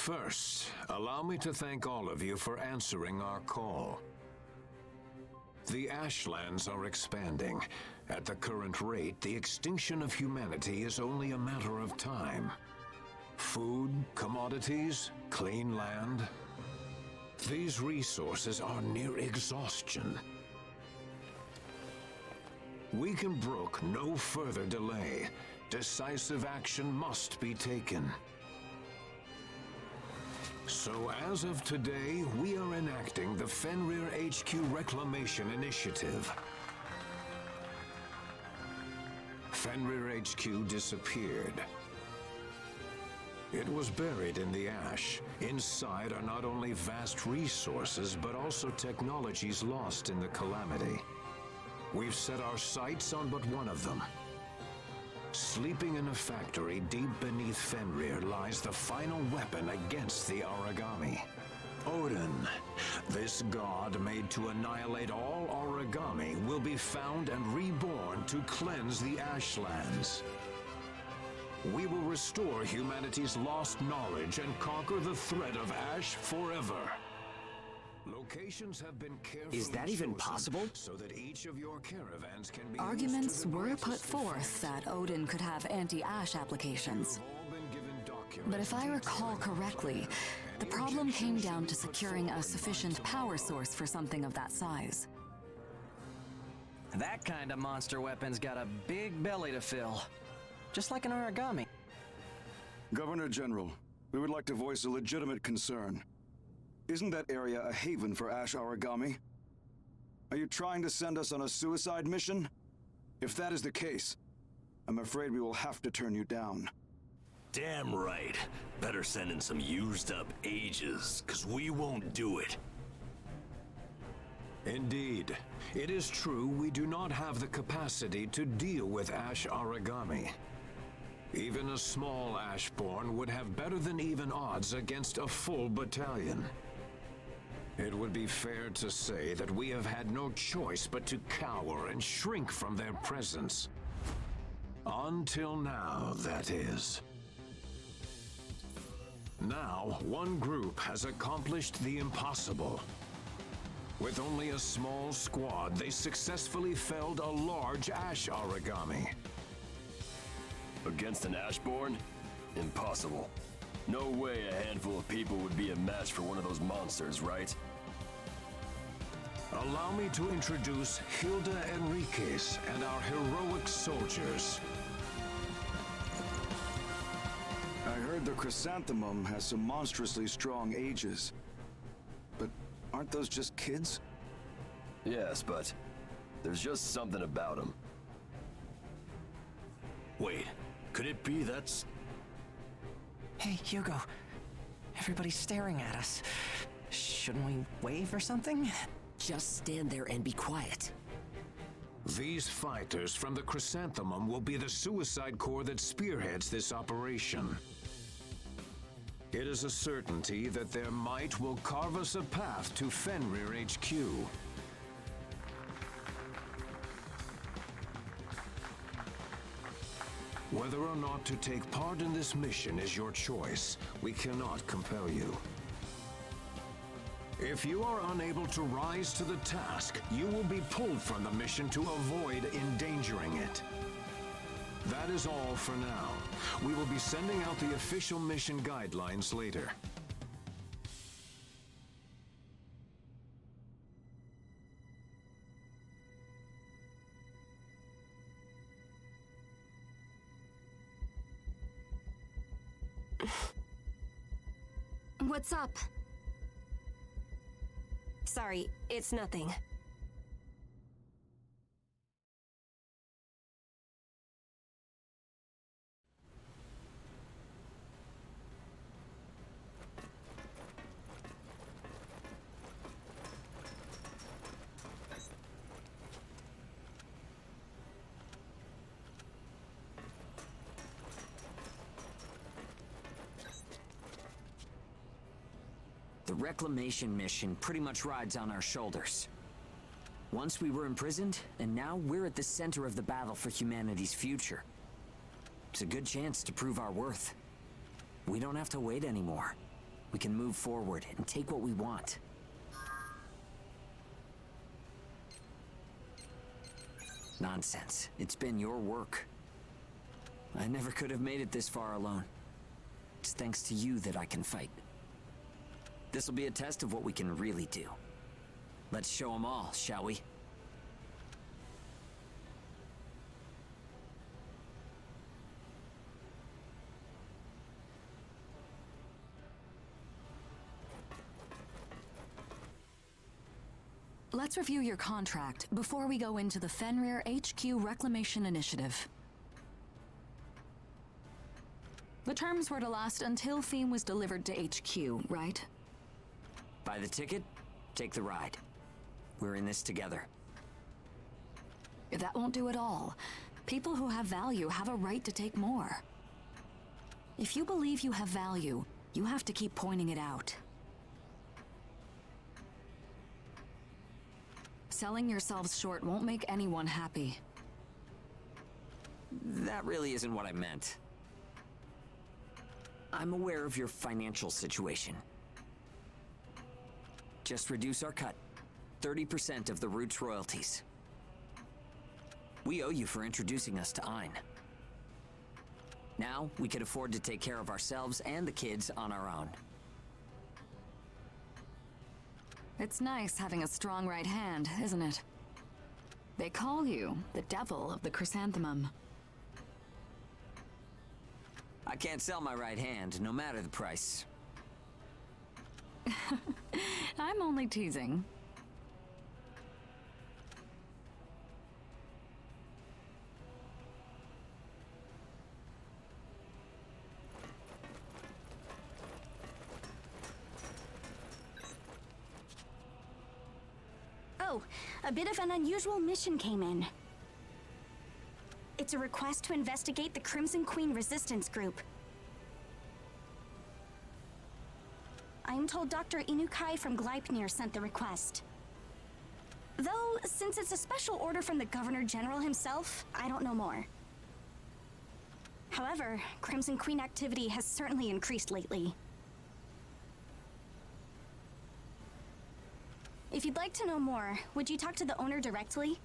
First, allow me to thank all of you for answering our call. The Ashlands are expanding. At the current rate, the extinction of humanity is only a matter of time. Food, commodities, clean land. These resources are near exhaustion. We can brook no further delay. Decisive action must be taken. So as of today, we are enacting the Fenrir HQ Reclamation Initiative. Fenrir HQ disappeared. It was buried in the ash. Inside are not only vast resources, but also technologies lost in the calamity. We've set our sights on but one of them. Sleeping in a factory deep beneath Fenrir lies the final weapon against the origami. Odin, this god made to annihilate all origami, will be found and reborn to cleanse the Ashlands. We will restore humanity's lost knowledge and conquer the threat of ash forever. Locations have been carefully Is that even chosen possible? so that each of your caravans can be Arguments used to the were put greatest forth effect. that Odin could have anti-ash applications. You've all been given documents But if I recall correctly, the problem came down to securing a sufficient power source for something of that size. That kind of monster weapon's got a big belly to fill. Just like an origami. Governor General, we would like to voice a legitimate concern. Isn't that area a haven for ash origami? Are you trying to send us on a suicide mission? If that is the case, I'm afraid we will have to turn you down. Damn right. Better send in some used up ages, 'cause we won't do it. Indeed. It is true we do not have the capacity to deal with ash origami. Even a small Ashborn would have better than even odds against a full battalion. It would be fair to say that we have had no choice but to cower and shrink from their presence. Until now, that is. Now, one group has accomplished the impossible. With only a small squad, they successfully felled a large ash origami. Against an Ashborn? Impossible. No way a handful of people would be a match for one of those monsters, right? Allow me to introduce Hilda Enriquez and our heroic soldiers. I heard the chrysanthemum has some monstrously strong ages. But aren't those just kids? Yes, but there's just something about them. Wait, could it be that's... Hey, Hugo. Everybody's staring at us. Shouldn't we wave or something? Just stand there and be quiet. These fighters from the chrysanthemum will be the suicide corps that spearheads this operation. It is a certainty that their might will carve us a path to Fenrir HQ. Whether or not to take part in this mission is your choice. We cannot compel you. If you are unable to rise to the task, you will be pulled from the mission to avoid endangering it. That is all for now. We will be sending out the official mission guidelines later. What's up? Sorry, it's nothing. The Reclamation mission pretty much rides on our shoulders. Once we were imprisoned, and now we're at the center of the battle for humanity's future. It's a good chance to prove our worth. We don't have to wait anymore. we can move forward and take what we want. Nonsense. It's been your work. I never could have made it this far alone. It's thanks to you that I can fight. This'll be a test of what we can really do. Let's show them all, shall we? Let's review your contract before we go into the Fenrir HQ Reclamation Initiative. The terms were to last until Theme was delivered to HQ, right? Buy the ticket, take the ride. We're in this together. That won't do it all. People who have value have a right to take more. If you believe you have value, you have to keep pointing it out. Selling yourselves short won't make anyone happy. That really isn't what I meant. I'm aware of your financial situation. Just reduce our cut. 30% of the Root's royalties. We owe you for introducing us to Ein. Now, we can afford to take care of ourselves and the kids on our own. It's nice having a strong right hand, isn't it? They call you the devil of the chrysanthemum. I can't sell my right hand, no matter the price. I'm only teasing. Oh, a bit of an unusual mission came in. It's a request to investigate the Crimson Queen resistance group. I am told Dr. Inukai from Gleipnir sent the request. Though, since it's a special order from the Governor General himself, I don't know more. However, Crimson Queen activity has certainly increased lately. If you'd like to know more, would you talk to the owner directly?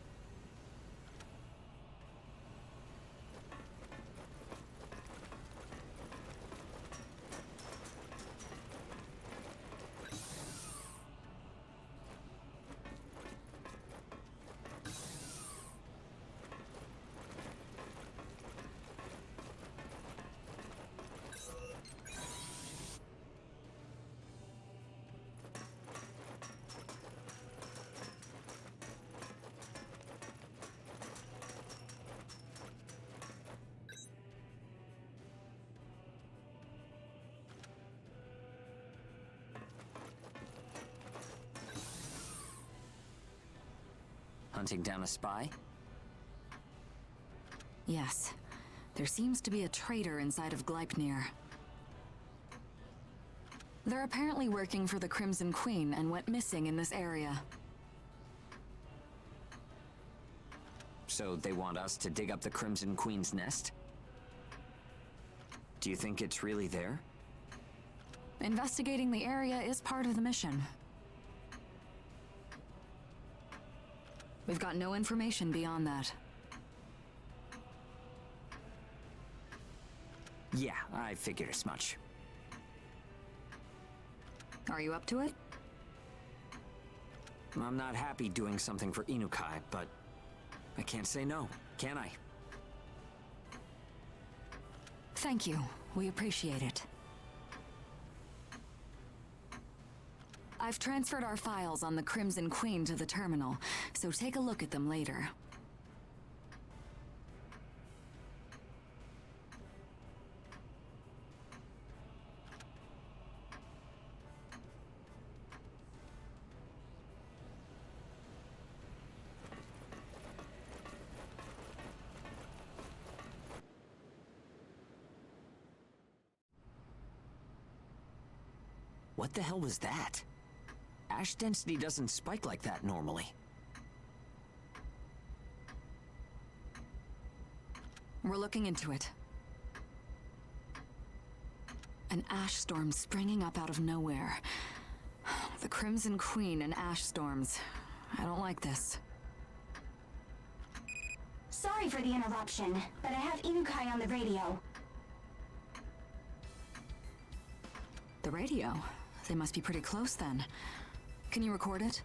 Hunting down a spy? Yes. There seems to be a traitor inside of Gleipnir. They're apparently working for the Crimson Queen and went missing in this area. So they want us to dig up the Crimson Queen's nest? Do you think it's really there? Investigating the area is part of the mission. We've got no information beyond that. Yeah, I figured as much. Are you up to it? I'm not happy doing something for Inukai, but I can't say no, can I? Thank you. We appreciate it. I've transferred our files on the Crimson Queen to the terminal, so take a look at them later. What the hell was that? Ash density doesn't spike like that normally. We're looking into it. An ash storm springing up out of nowhere. The Crimson Queen and ash storms. I don't like this. Sorry for the interruption, but I have Inukai on the radio. The radio? They must be pretty close then. Can you record it?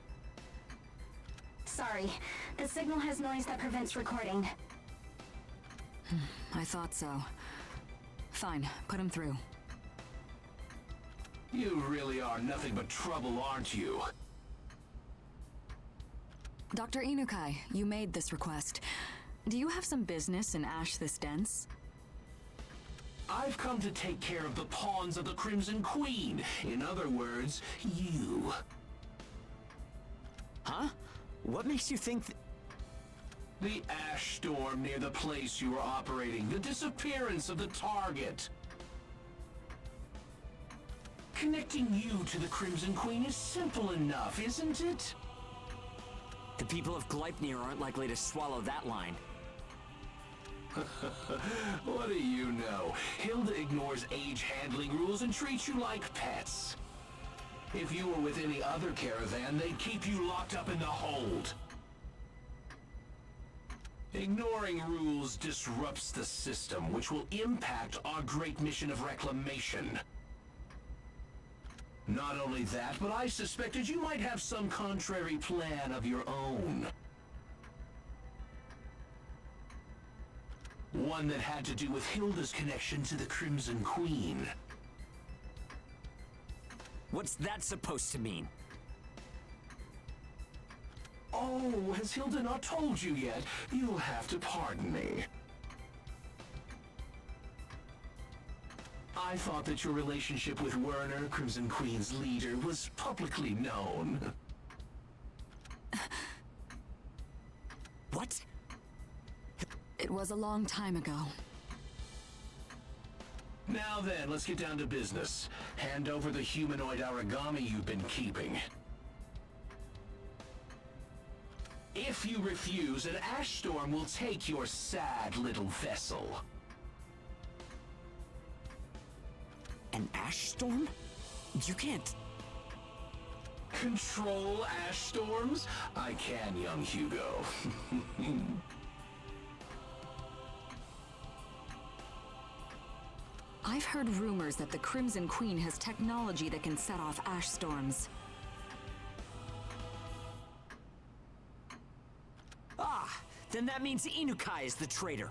Sorry, the signal has noise that prevents recording. I thought so. Fine, put him through. You really are nothing but trouble, aren't you? Dr. Inukai, you made this request. Do you have some business in ash this dense? I've come to take care of the pawns of the Crimson Queen. In other words, you. Huh? What makes you think The ash storm near the place you were operating. The disappearance of the target. Connecting you to the Crimson Queen is simple enough, isn't it? the people of Gleipnir aren't likely to swallow that line? What do you know? Hilda ignores age handling rules and treats you like pets. If you were with any other caravan, they'd keep you locked up in the hold. Ignoring rules disrupts the system, which will impact our great mission of reclamation. Not only that, but I suspected you might have some contrary plan of your own. One that had to do with Hilda's connection to the Crimson Queen. What's that supposed to mean? Oh, has Hilda not told you yet? You'll have to pardon me. I thought that your relationship with Werner, Crimson Queen's leader, was publicly known. What? It was a long time ago. Now then, let's get down to business. Hand over the humanoid origami you've been keeping. If you refuse, an ash storm will take your sad little vessel. An ash storm? You can't... Control ash storms? I can, young Hugo. I've heard rumors that the Crimson Queen has technology that can set off ash storms. Ah! Then that means Inukai is the traitor.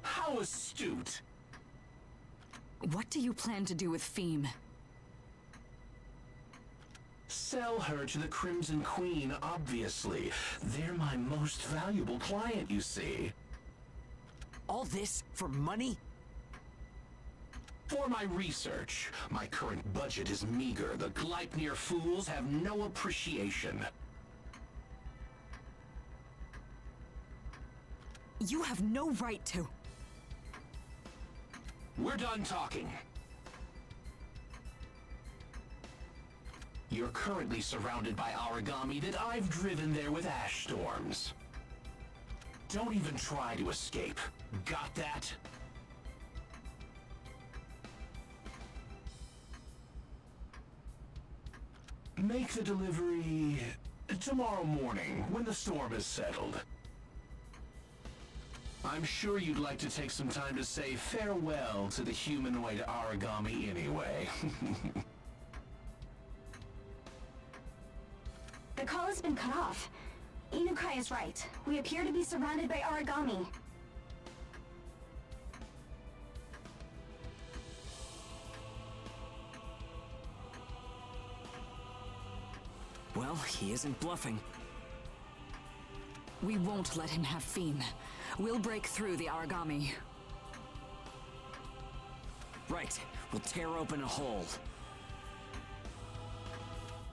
How astute. What do you plan to do with Feme? Sell her to the Crimson Queen, obviously. They're my most valuable client, you see. All this for money? For my research, my current budget is meager. The Gleipnir fools have no appreciation. You have no right to... We're done talking. You're currently surrounded by origami that I've driven there with ash storms. Don't even try to escape. Got that? Make the delivery tomorrow morning, when the storm is settled. I'm sure you'd like to take some time to say farewell to the humanoid origami anyway. The call has been cut off. Inukai is right. We appear to be surrounded by origami. Well, he isn't bluffing. We won't let him have Feme. We'll break through the origami. Right. We'll tear open a hole.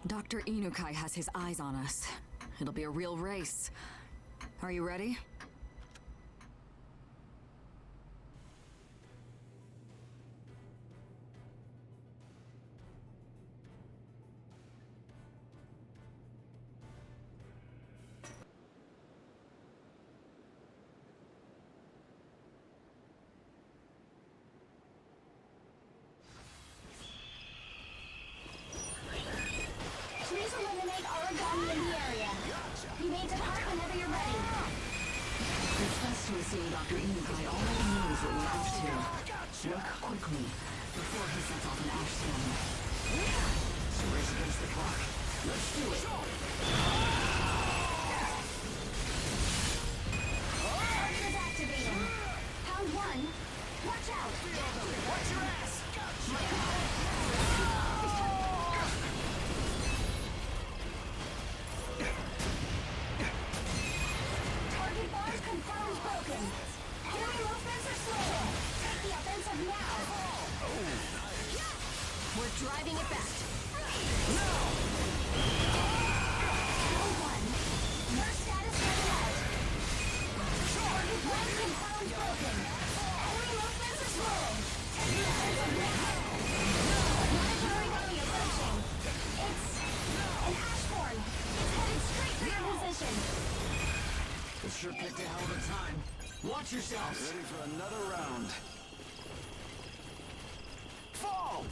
Dr. Inukai has his eyes on us. It'll be a real race. Are you ready? you're ready. The trust who is seeing Dr. Inukai already knows what we're up to. Work quickly, before he sets off an ash storm. It's a race against the clock. Let's do it. Target is activating. Pound 1. Watch out. Watch your ass! Target bars confirmed broken. Enemy movements are slow. Take the offensive now. We're driving it back. Round 1. Nurse status ready out. Target bars confirmed broken. Enemy movements are slow. Take the offensive now. Monitoring enemy approaching. It's an Ashborn. It's headed straight for your position. It sure picked a hell of a time. Watch yourselves. Ready for another round. Fall!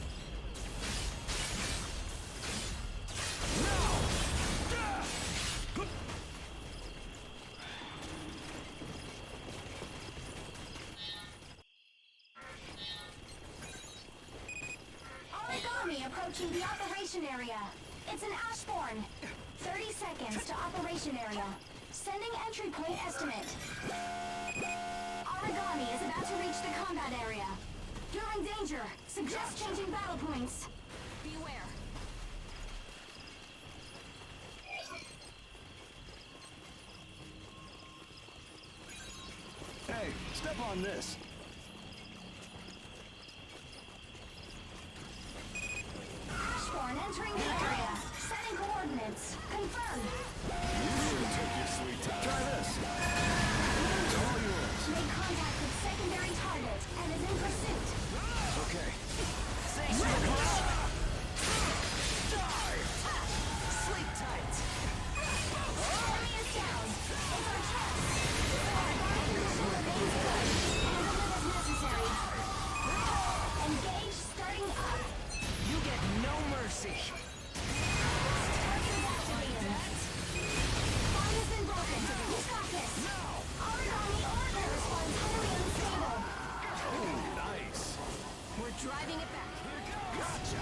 Origami approaching the operation area. It's an Ashborn. 30 seconds to operation area. Sending entry point estimate. Origami is about to reach the combat area. You're in danger. Suggest changing battle points. Beware. Hey, step on this. Ashborn entering the area. Setting coordinates. Confirmed. Try this. All yours. Made contact with secondary target and is in pursuit. Okay. Sleep tight! Enemy is down. It's our chance. Origami position remains good. Handle it as necessary. Engage starting up. You get no mercy! Target is activated. Bond has been broken. He's got this. Origami orbit response highly unstable. Nice! We're driving it back. Gotcha!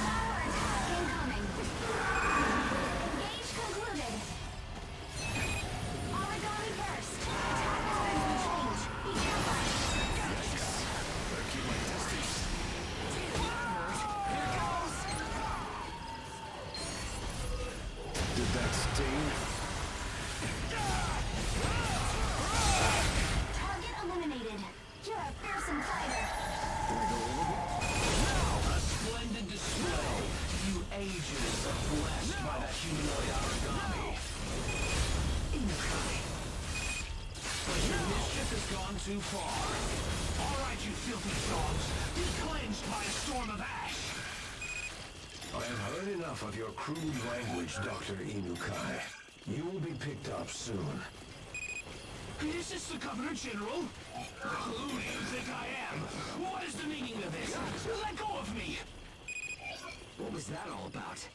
Power attack incoming. Engage concluded. Origami burst. Attack patterns will change. Be careful. Better keep my distance. Here goes! Did that sting? Target eliminated. You're a fearsome fighter. A splendid display. You ages are blessed by that humanoid origami. Inukai. But your mischief has gone too far. All right, you filthy dogs. Be cleansed by a storm of ash. I have heard enough of your crude language, Dr. Inukai. You will be picked up soon. Is this the Governor General? Who do you think I am? What is the meaning of this? Let go of me! What was that all about?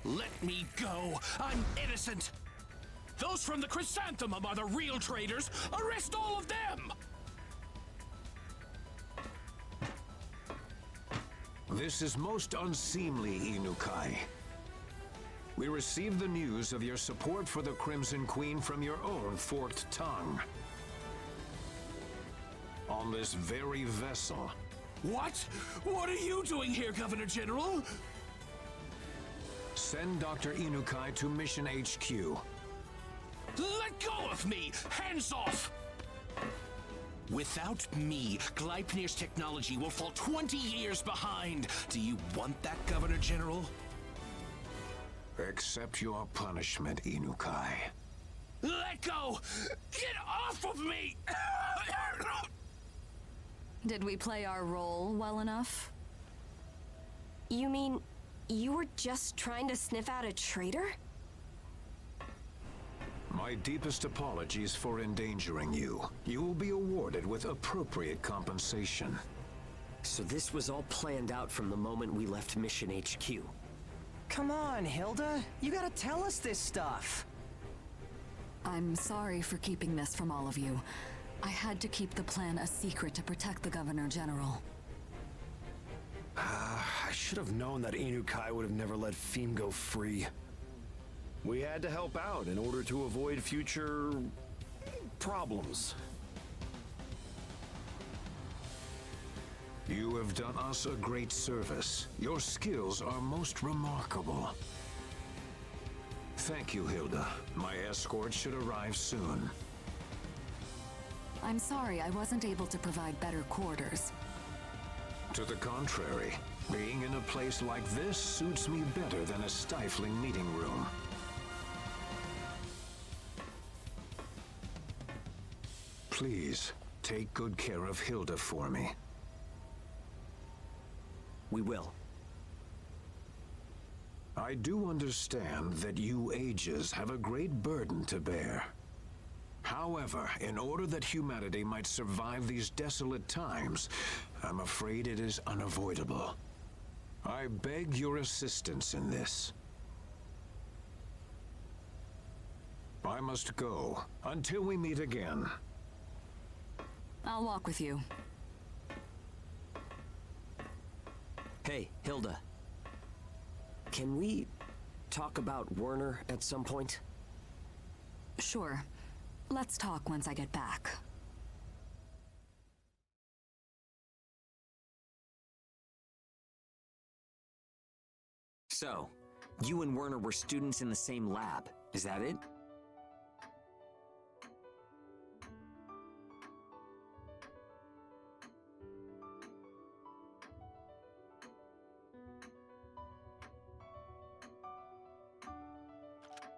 Let me go! I'm innocent! Those from the Chrysanthemum are the real traitors! Arrest all of them! This is most unseemly, Inukai. We received the news of your support for the Crimson Queen from your own forked tongue. On this very vessel. What? What are you doing here, Governor General? Send Dr. Inukai to Mission HQ. Let go of me! Hands off! Without me, Gleipnir's technology will fall 20 years behind. Do you want that, Governor General? Accept your punishment, Inukai. Let go! Get off of me! Did we play our role well enough? You mean You were just trying to sniff out a traitor? My deepest apologies for endangering you. You will be awarded with appropriate compensation. So this was all planned out from the moment we left Mission HQ. Come on, Hilda. You gotta tell us this stuff. I'm sorry for keeping this from all of you. I had to keep the plan a secret to protect the Governor General. I should have known that Inukai would have never let Fiend go free. We had to help out in order to avoid future problems. You have done us a great service. Your skills are most remarkable. Thank you, Hilda. My escort should arrive soon. I'm sorry I wasn't able to provide better quarters. To the contrary, being in a place like this suits me better than a stifling meeting room. Please, take good care of Hilda for me. We will. I do understand that you ages have a great burden to bear. However, in order that humanity might survive these desolate times, I'm afraid it is unavoidable. I beg your assistance in this. I must go until we meet again. I'll walk with you. Hey, Hilda. Can we talk about Werner at some point? Sure. Let's talk once I get back. So, you and Werner were students in the same lab, is that it?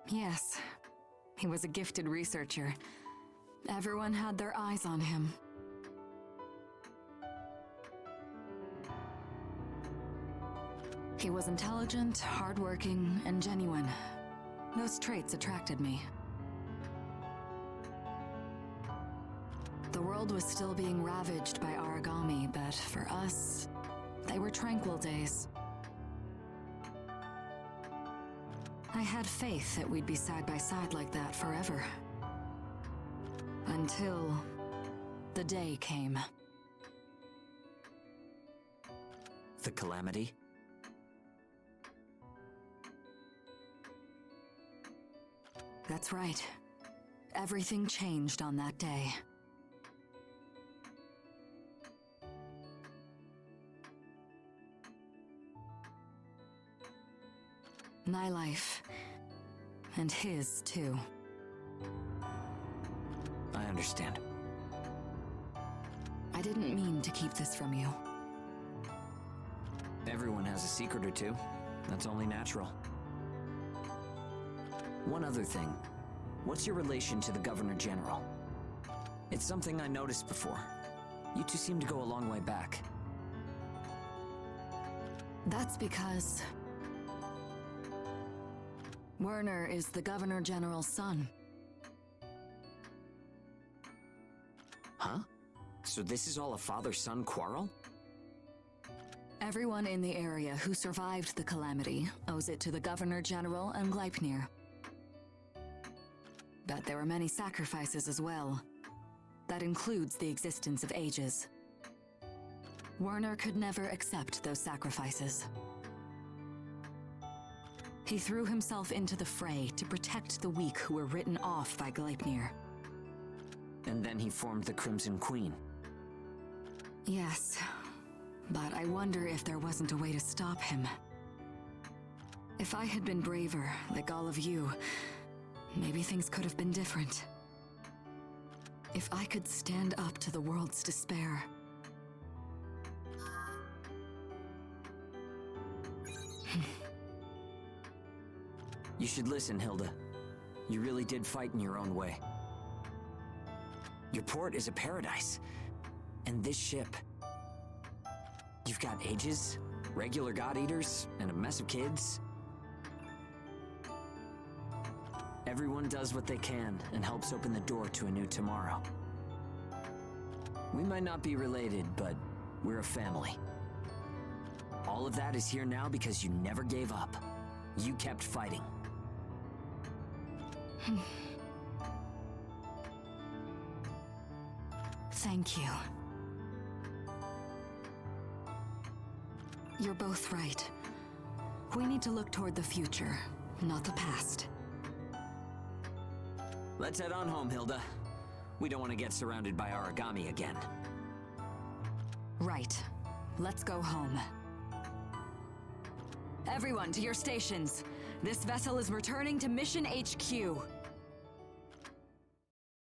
Yes. He was a gifted researcher. Everyone had their eyes on him. He was intelligent, hardworking, and genuine. Those traits attracted me. The world was still being ravaged by origami, but for us, they were tranquil days. I had faith that we'd be side by side like that forever. Until the day came. The Calamity? That's right. Everything changed on that day. My life. And his, too. I understand. I didn't mean to keep this from you. Everyone has a secret or two. That's only natural. One other thing. What's your relation to the Governor General? It's something I noticed before. You two seem to go a long way back. That's because Werner is the Governor General's son. Huh? So this is all a father-son quarrel? Everyone in the area who survived the Calamity owes it to the Governor General and Gleipnir. But there were many sacrifices as well. That includes the existence of ages. Werner could never accept those sacrifices. He threw himself into the fray to protect the weak who were written off by Gleipnir. And then he formed the Crimson Queen. Yes, but I wonder if there wasn't a way to stop him. If I had been braver, like all of you, maybe things could have been different. If I could stand up to the world's despair. You should listen, Hilda. You really did fight in your own way. Your port is a paradise. And this ship... You've got ages, Regular God Eaters and a mess of kids. Everyone does what they can and helps open the door to a new tomorrow. We might not be related, but we're a family. All of that is here now because you never gave up. You kept fighting. Thank you. You're both right. We need to look toward the future, not the past. Let's head on home, Hilda. We don't want to get surrounded by origami again. Right. Let's go home. Everyone to your stations. This vessel is returning to Mission HQ.